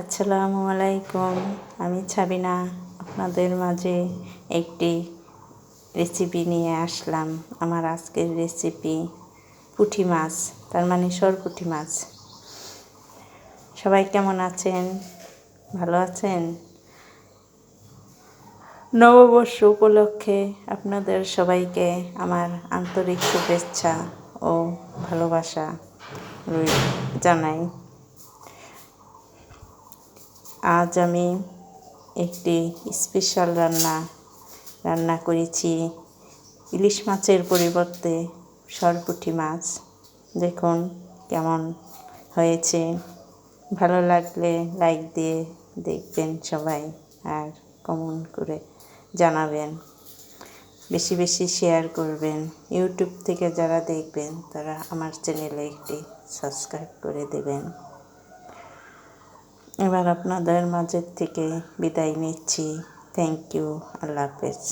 আসসালামু আলাইকুম। আমি সাবিনা আপনাদের মাঝে একটি রেসিপি নিয়ে আসলাম। আমার আজকের রেসিপি পুঁটি মাছ, তার মানে সরপুঁটি মাছ। সবাই কেমন আছেন? ভালো আছেন? নববর্ষ উপলক্ষে আপনাদের সবাইকে আমার আন্তরিক শুভেচ্ছা ও ভালোবাসা জানাই। আজ আমি একটি স্পেশাল রান্না করেছি। ইলিশ মাছের পরিবর্তে সরপুঁটি মাছ। দেখুন কেমন হয়েছে। ভালো লাগলে লাইক দিয়ে দেখবেন সবাই, আর কমেন্ট করে জানাবেন। বেশি বেশি শেয়ার করবেন। ইউটিউব থেকে যারা দেখবেন তারা আমার চ্যানেলে একটি সাবস্ক্রাইব করে দেবেন। এবার আপনাদের মাঝের থেকে বিদায় নিচ্ছি। Thank you. আল্লাহ হাফেজ।